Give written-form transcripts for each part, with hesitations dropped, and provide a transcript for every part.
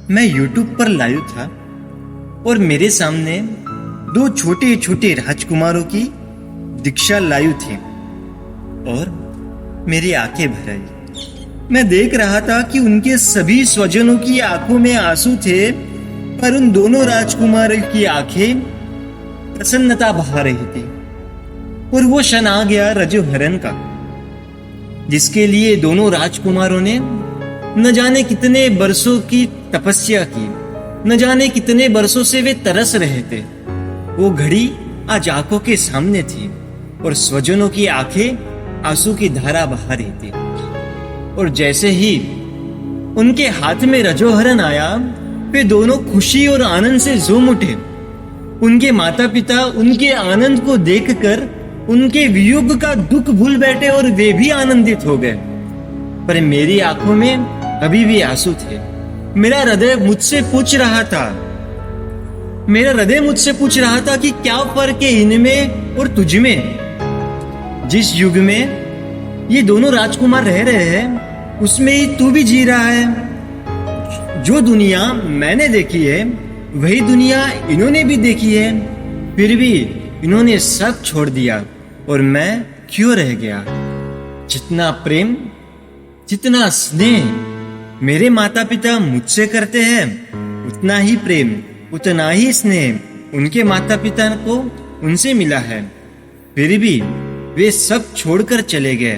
मैं YouTube पर live था और मेरे सामने दो छोटे छोटे राजकुमारों की दीक्षा लाइव थी और मेरी आंखें भर आई। मैं देख रहा था कि उनके सभी स्वजनों की आंखों में आंसू थे, पर उन दोनों राजकुमारों की आंखें प्रसन्नता बहा रही थी। और वो क्षण आ गया रजोहरण का, जिसके लिए दोनों राजकुमारों ने न जाने कितने बरसों की तपस्या की, न जाने कितने बरसों से वे तरस रहे थे। वो घड़ी आज आंखों के सामने थी और स्वजनों की आंखें आंसू की धारा बहा रही थी। और जैसे ही उनके हाथ में रजोहरण आया, वे दोनों खुशी और आनंद से झूम उठे। उनके माता पिता उनके आनंद को देखकर उनके वियोग का दुख भूल बैठे और वे भी आनंदित हो गए। पर मेरी आंखों में अभी भी आंसू थे। मेरा हृदय मुझसे पूछ रहा था कि क्या फर्क है इनमें और तुझ में। जिस युग में ये दोनों राजकुमार रह रहे हैं, उसमें ही तू भी जी रहा है। जो दुनिया मैंने देखी है, वही दुनिया इन्होंने भी देखी है। फिर भी इन्होंने सब छोड़ दिया और मैं क्यों रह गया। जितना प्रेम, जितना स्नेह मेरे माता पिता मुझसे करते हैं, उतना ही प्रेम, उतना ही स्नेह उनके माता पिता को उनसे मिला है। फिर भी वे सब छोड़कर चले गए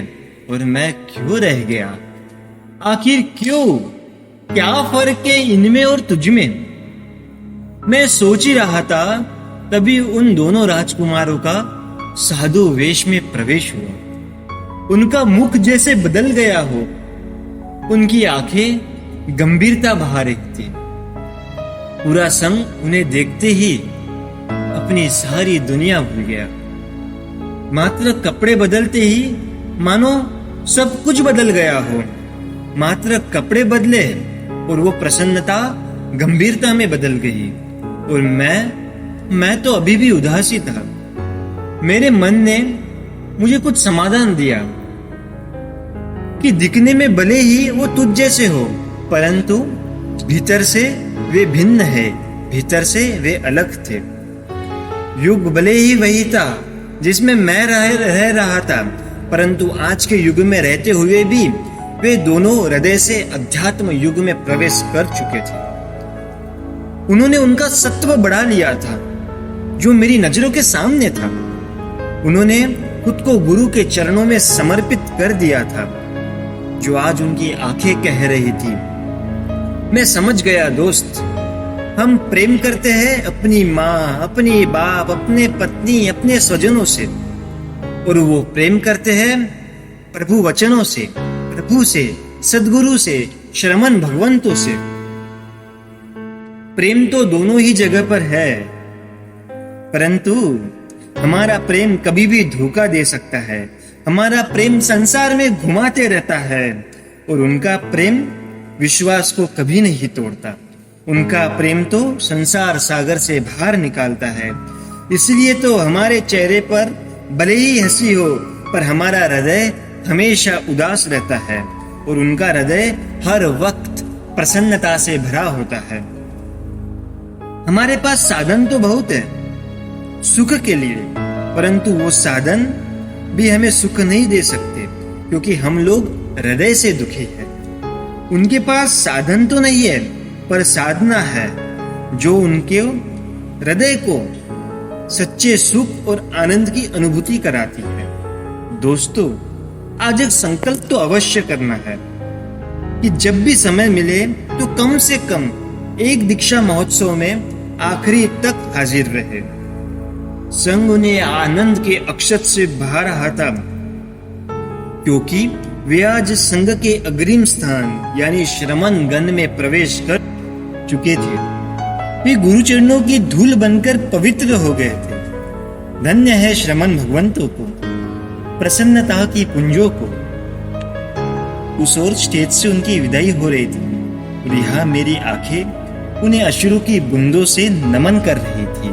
और मैं क्यों रह गया। आखिर क्यों? क्या फर्क है इनमें और तुझ में। मैं सोच ही रहा था, तभी उन दोनों राजकुमारों का साधु वेश में प्रवेश हुआ। उनका मुख जैसे बदल गया हो, उनकी आंखें गंभीरता बहा रही थी। पूरा संग उन्हें देखते ही अपनी सारी दुनिया भूल गया। मात्र कपड़े बदलते ही मानो सब कुछ बदल गया हो। मात्र कपड़े बदले और वो प्रसन्नता गंभीरता में बदल गई। और मैं तो अभी भी उदासी था। मेरे मन ने मुझे कुछ समाधान दिया कि दिखने में भले ही वो तुझ जैसे हो, परंतु भीतर से वे भिन्न है, भीतर से वे अलग थे। युग भले ही वही था जिसमें मैं रह रहा था, परंतु आज के युग में रहते हुए भी वे दोनों हृदय से अध्यात्म युग में प्रवेश कर चुके थे। उन्होंने उनका सत्व बढ़ा लिया था जो मेरी नजरों के सामने था। उन्होंने खुद को गुरु के चरणों में समर्पित कर दिया था, जो आज उनकी आंखें कह रही थी। मैं समझ गया दोस्त, हम प्रेम करते हैं अपनी माँ, अपनी बाप, अपने पत्नी, अपने स्वजनों से, और वो प्रेम करते हैं प्रभु वचनों से, प्रभु से, सदगुरु से, श्रमण भगवंतों से। प्रेम तो दोनों ही जगह पर है, परंतु हमारा प्रेम कभी भी धोखा दे सकता है। हमारा प्रेम संसार में घुमाते रहता है और उनका प्रेम विश्वास को कभी नहीं तोड़ता। उनका प्रेम तो संसार सागर से बाहर निकालता है। इसलिए तो हमारे चेहरे पर भले ही हंसी हो, पर हमारा हृदय हमेशा उदास रहता है और उनका हृदय हर वक्त प्रसन्नता से भरा होता है। हमारे पास साधन तो बहुत है सुख के लिए, परंतु वो साधन भी हमें सुख नहीं दे सकते, क्योंकि हम लोग हृदय से दुखी हैं। उनके पास साधन तो नहीं है, पर साधना है जो उनके हृदय को सच्चे सुख और आनंद की अनुभूति कराती है। दोस्तों, आज एक संकल्प तो अवश्य करना है कि जब भी समय मिले तो कम से कम एक दीक्षा महोत्सव में आखिरी तक हाजिर रहे। संघ उन्हें आनंद के अक्षत से भर रहा था, क्योंकि वे आज संघ के अग्रिम स्थान यानी श्रमण गण में प्रवेश कर चुके थे। वे गुरु चरणों की धूल बनकर पवित्र हो गए थे। धन्य है श्रमण भगवंतों को, प्रसन्नता की पुंजों को। उस ओर स्टेज से उनकी विदाई हो रही थी और यहाँ मेरी आंखें उन्हें अश्रु की बूंदों से नमन कर रही थी।